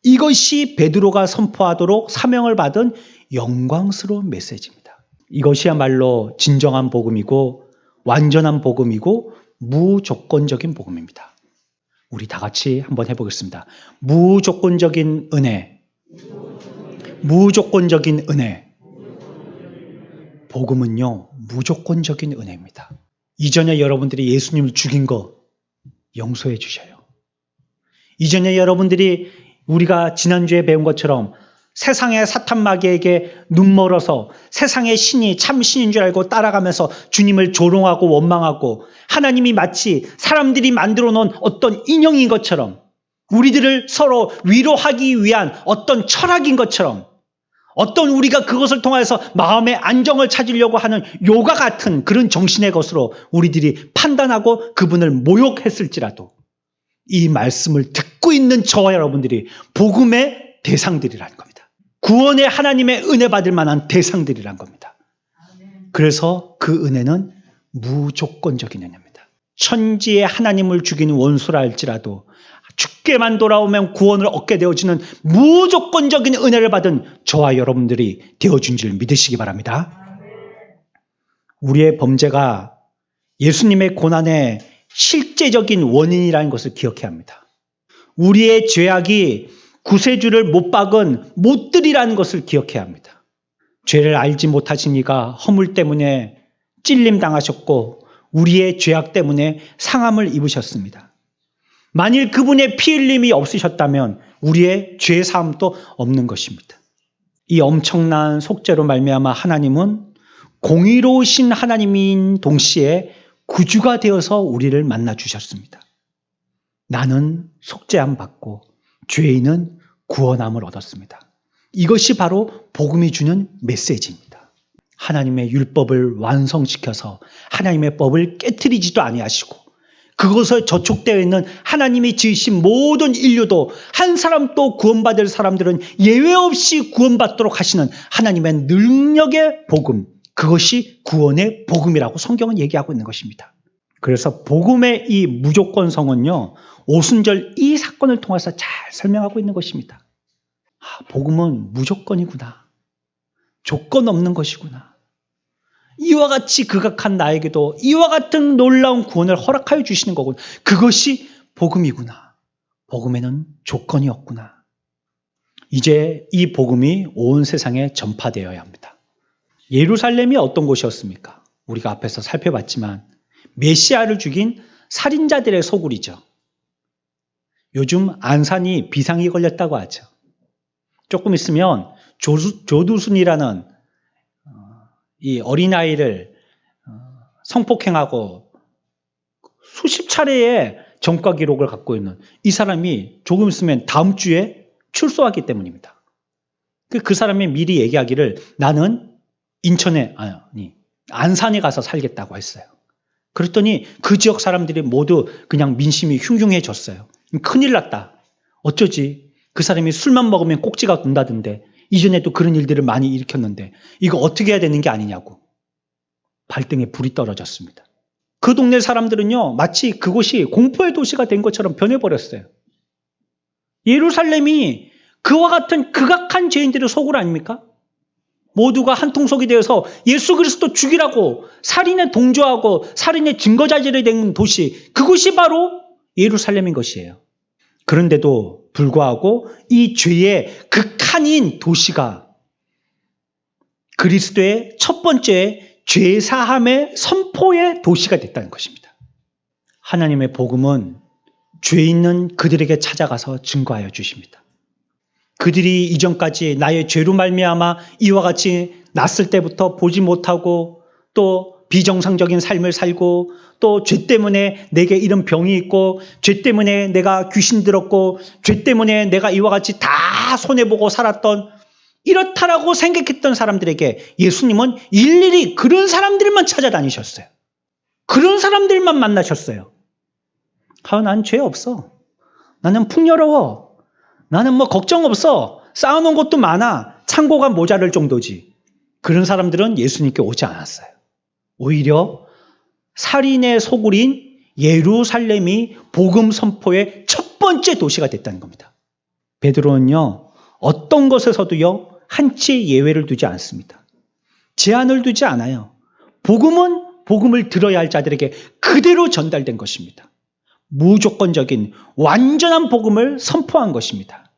이것이 베드로가 선포하도록 사명을 받은 영광스러운 메시지입니다. 이것이야말로 진정한 복음이고 완전한 복음이고 무조건적인 복음입니다. 우리 다 같이 한번 해보겠습니다. 무조건적인 은혜. 무조건적인 은혜. 복음은요, 무조건적인 은혜입니다. 이전에 여러분들이 예수님을 죽인 거 용서해 주셔요. 이전에 여러분들이 우리가 지난주에 배운 것처럼 세상의 사탄 마귀에게 눈멀어서 세상의 신이 참 신인 줄 알고 따라가면서 주님을 조롱하고 원망하고 하나님이 마치 사람들이 만들어 놓은 어떤 인형인 것처럼 우리들을 서로 위로하기 위한 어떤 철학인 것처럼 어떤 우리가 그것을 통해서 마음의 안정을 찾으려고 하는 요가 같은 그런 정신의 것으로 우리들이 판단하고 그분을 모욕했을지라도 이 말씀을 듣고 있는 저와 여러분들이 복음의 대상들이라는 겁니다. 구원의 하나님의 은혜 받을 만한 대상들이란 겁니다. 그래서 그 은혜는 무조건적인 은혜입니다. 천지의 하나님을 죽이는 원수라 할지라도 죽게만 돌아오면 구원을 얻게 되어지는 무조건적인 은혜를 받은 저와 여러분들이 되어준 줄 믿으시기 바랍니다. 우리의 범죄가 예수님의 고난의 실제적인 원인이라는 것을 기억해야 합니다. 우리의 죄악이 구세주를 못 박은 못들이라는 것을 기억해야 합니다. 죄를 알지 못하신 이가 허물 때문에 찔림 당하셨고 우리의 죄악 때문에 상함을 입으셨습니다. 만일 그분의 피 흘림이 없으셨다면 우리의 죄 사함도 없는 것입니다. 이 엄청난 속죄로 말미암아 하나님은 공의로우신 하나님인 동시에 구주가 되어서 우리를 만나 주셨습니다. 나는 속죄함 받고 죄인은 구원함을 얻었습니다. 이것이 바로 복음이 주는 메시지입니다. 하나님의 율법을 완성시켜서 하나님의 법을 깨트리지도 아니하시고 그것에 저촉되어 있는 하나님이 지으신 모든 인류도 한 사람도 구원받을 사람들은 예외 없이 구원받도록 하시는 하나님의 능력의 복음, 그것이 구원의 복음이라고 성경은 얘기하고 있는 것입니다. 그래서 복음의 이 무조건성은요, 오순절 이 사건을 통해서 잘 설명하고 있는 것입니다. 복음은 무조건이구나. 조건 없는 것이구나. 이와 같이 극악한 나에게도 이와 같은 놀라운 구원을 허락하여 주시는 거군. 그것이 복음이구나. 복음에는 조건이 없구나. 이제 이 복음이 온 세상에 전파되어야 합니다. 예루살렘이 어떤 곳이었습니까? 우리가 앞에서 살펴봤지만 메시아를 죽인 살인자들의 소굴이죠. 요즘 안산이 비상이 걸렸다고 하죠. 조금 있으면 조두순이라는 이 어린아이를 성폭행하고 수십 차례의 전과 기록을 갖고 있는 이 사람이 조금 있으면 다음 주에 출소하기 때문입니다. 그 사람이 미리 얘기하기를 나는 인천에 아니 안산에 가서 살겠다고 했어요. 그랬더니 그 지역 사람들이 모두 그냥 민심이 흉흉해졌어요. 큰일 났다. 어쩌지? 그 사람이 술만 먹으면 꼭지가 군다던데 이전에도 그런 일들을 많이 일으켰는데 이거 어떻게 해야 되는 게 아니냐고 발등에 불이 떨어졌습니다. 그 동네 사람들은요 마치 그곳이 공포의 도시가 된 것처럼 변해버렸어요. 예루살렘이 그와 같은 극악한 죄인들의 소굴 아닙니까? 모두가 한통속이 되어서 예수 그리스도 죽이라고 살인에 동조하고 살인의 증거자질이 된 도시, 그곳이 바로 예루살렘인 것이에요. 그런데도 불구하고 이 죄의 극한인 도시가 그리스도의 첫 번째 죄사함의 선포의 도시가 됐다는 것입니다. 하나님의 복음은 죄 있는 그들에게 찾아가서 증거하여 주십니다. 그들이 이전까지 나의 죄로 말미암아 이와 같이 났을 때부터 보지 못하고 또 비정상적인 삶을 살고 또 죄 때문에 내게 이런 병이 있고 죄 때문에 내가 귀신 들었고 죄 때문에 내가 이와 같이 다 손해보고 살았던 이렇다라고 생각했던 사람들에게 예수님은 일일이 그런 사람들만 찾아다니셨어요. 그런 사람들만 만나셨어요. 난 죄 없어. 나는 풍요로워. 나는 걱정 없어. 쌓아놓은 것도 많아. 창고가 모자랄 정도지. 그런 사람들은 예수님께 오지 않았어요. 오히려 살인의 소굴인 예루살렘이 복음 선포의 첫 번째 도시가 됐다는 겁니다. 베드로는요, 어떤 것에서도요, 한치의 예외를 두지 않습니다. 제한을 두지 않아요. 복음은 복음을 들어야 할 자들에게 그대로 전달된 것입니다. 무조건적인 완전한 복음을 선포한 것입니다.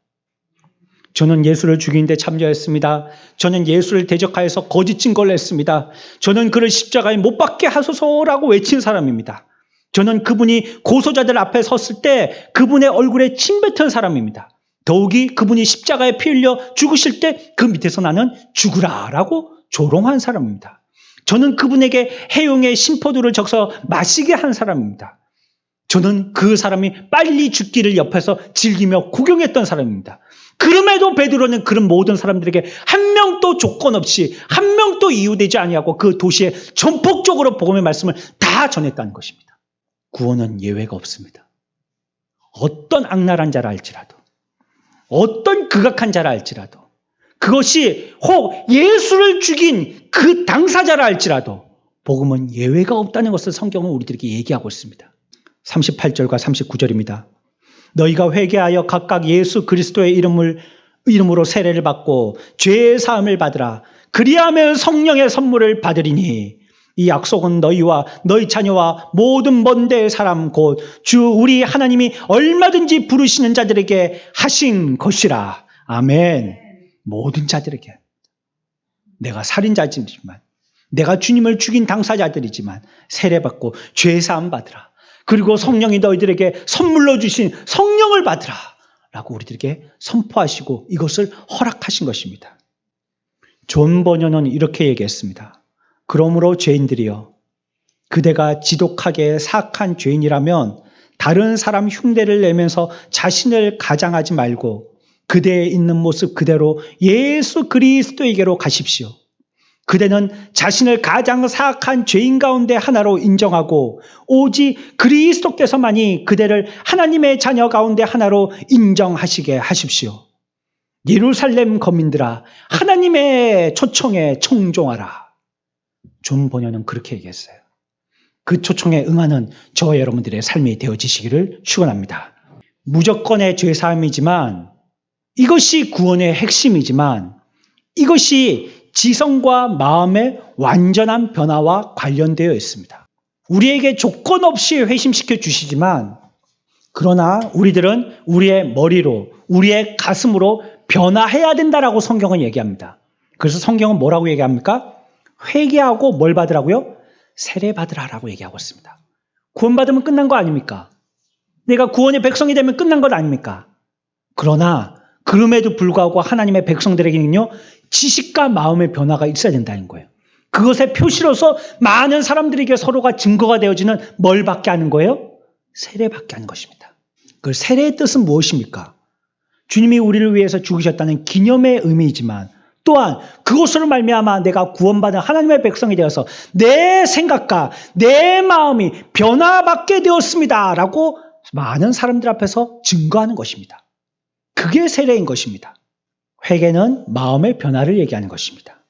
저는 예수를 죽이는데 참여했습니다. 저는 예수를 대적하여서 거짓 증거를 했습니다. 저는 그를 십자가에 못 박게 하소서라고 외친 사람입니다. 저는 그분이 고소자들 앞에 섰을 때 그분의 얼굴에 침 뱉은 사람입니다. 더욱이 그분이 십자가에 피 흘려 죽으실 때 그 밑에서 나는 죽으라라고 조롱한 사람입니다. 저는 그분에게 해용의 심포도를 적셔 마시게 한 사람입니다. 저는 그 사람이 빨리 죽기를 옆에서 즐기며 구경했던 사람입니다. 그럼에도 베드로는 그런 모든 사람들에게 한 명도 조건 없이 한 명도 이유되지 아니하고 그 도시에 전폭적으로 복음의 말씀을 다 전했다는 것입니다. 구원은 예외가 없습니다. 어떤 악랄한 자라 할지라도 어떤 극악한 자라 할지라도 그것이 혹 예수를 죽인 그 당사자라 할지라도 복음은 예외가 없다는 것을 성경은 우리들에게 얘기하고 있습니다. 38절과 39절입니다. 너희가 회개하여 각각 예수 그리스도의 이름으로 세례를 받고 죄의 사함을 받으라. 그리하면 성령의 선물을 받으리니 이 약속은 너희와 너희 자녀와 모든 먼 데의 사람 곧 주 우리 하나님이 얼마든지 부르시는 자들에게 하신 것이라. 아멘. 모든 자들에게. 내가 살인자지만 내가 주님을 죽인 당사자들이지만 세례받고 죄 사함 받으라. 그리고 성령이 너희들에게 선물로 주신 성령을 받으라 라고 우리들에게 선포하시고 이것을 허락하신 것입니다. 존 버녀는 이렇게 얘기했습니다. 그러므로 죄인들이여 그대가 지독하게 사악한 죄인이라면 다른 사람 흉내를 내면서 자신을 가장하지 말고 그대의 있는 모습 그대로 예수 그리스도에게로 가십시오. 그대는 자신을 가장 사악한 죄인 가운데 하나로 인정하고 오직 그리스도께서만이 그대를 하나님의 자녀 가운데 하나로 인정하시게 하십시오. 예루살렘 거민들아 하나님의 초청에 청종하라. 존 버녀는 그렇게 얘기했어요. 그 초청에 응하는 저와 여러분들의 삶이 되어지시기를 축원합니다. 무조건의 죄사함이지만 이것이 구원의 핵심이지만 이것이 지성과 마음의 완전한 변화와 관련되어 있습니다. 우리에게 조건 없이 회심시켜 주시지만 그러나 우리들은 우리의 머리로 우리의 가슴으로 변화해야 된다라고 성경은 얘기합니다. 그래서 성경은 뭐라고 얘기합니까? 회개하고 뭘 받으라고요? 세례 받으라라고 얘기하고 있습니다. 구원받으면 끝난 거 아닙니까? 내가 구원의 백성이 되면 끝난 것 아닙니까? 그러나 그럼에도 불구하고 하나님의 백성들에게는요 지식과 마음의 변화가 있어야 된다는 거예요. 그것의 표시로서 많은 사람들에게 서로가 증거가 되어지는 뭘 받게 하는 거예요? 세례받게 하는 것입니다. 그 세례의 뜻은 무엇입니까? 주님이 우리를 위해서 죽으셨다는 기념의 의미이지만 또한 그것으로 말미암아 내가 구원받은 하나님의 백성이 되어서 내 생각과 내 마음이 변화받게 되었습니다 라고 많은 사람들 앞에서 증거하는 것입니다. 그게 세례인 것입니다. 회개는 마음의 변화를 얘기하는 것입니다.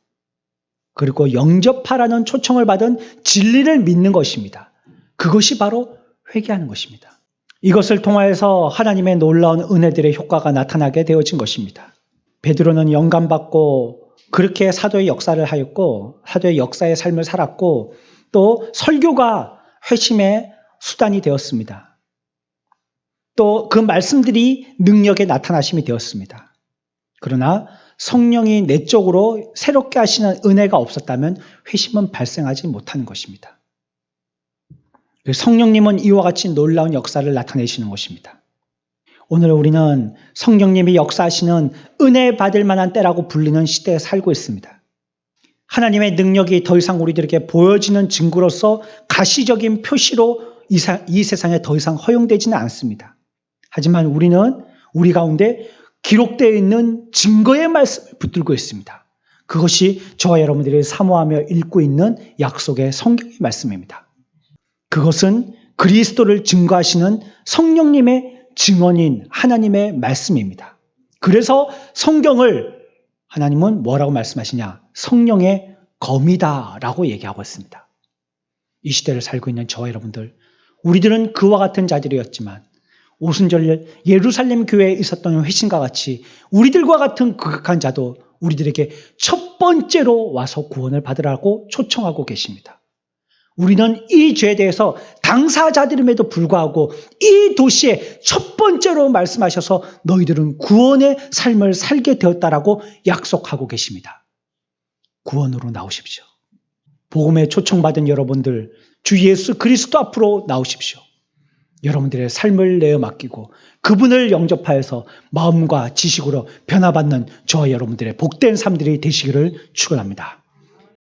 그리고 영접하라는 초청을 받은 진리를 믿는 것입니다. 그것이 바로 회개하는 것입니다. 이것을 통하여서 하나님의 놀라운 은혜들의 효과가 나타나게 되어진 것입니다. 베드로는 영감받고 그렇게 사도의 역사를 하였고 사도의 역사의 삶을 살았고 또 설교가 회심의 수단이 되었습니다. 또 그 말씀들이 능력의 나타나심이 되었습니다. 그러나 성령이 내적으로 새롭게 하시는 은혜가 없었다면 회심은 발생하지 못하는 것입니다. 성령님은 이와 같이 놀라운 역사를 나타내시는 것입니다. 오늘 우리는 성령님이 역사하시는 은혜 받을 만한 때라고 불리는 시대에 살고 있습니다. 하나님의 능력이 더 이상 우리들에게 보여지는 증거로서 가시적인 표시로 이 세상에 더 이상 허용되지는 않습니다. 하지만 우리는 우리 가운데 기록되어 있는 증거의 말씀을 붙들고 있습니다. 그것이 저와 여러분들이 사모하며 읽고 있는 약속의 성경의 말씀입니다. 그것은 그리스도를 증거하시는 성령님의 증언인 하나님의 말씀입니다. 그래서 성경을 하나님은 뭐라고 말씀하시냐? 성령의 검이다라고 얘기하고 있습니다. 이 시대를 살고 있는 저와 여러분들, 우리들은 그와 같은 자들이었지만 오순절 예루살렘 교회에 있었던 회심과 같이 우리들과 같은 극악한 자도 우리들에게 첫 번째로 와서 구원을 받으라고 초청하고 계십니다. 우리는 이 죄에 대해서 당사자들임에도 불구하고 이 도시에 첫 번째로 말씀하셔서 너희들은 구원의 삶을 살게 되었다라고 약속하고 계십니다. 구원으로 나오십시오. 복음에 초청받은 여러분들, 주 예수 그리스도 앞으로 나오십시오. 여러분들의 삶을 내어 맡기고 그분을 영접하여서 마음과 지식으로 변화받는 저와 여러분들의 복된 삶들이 되시기를 축원합니다.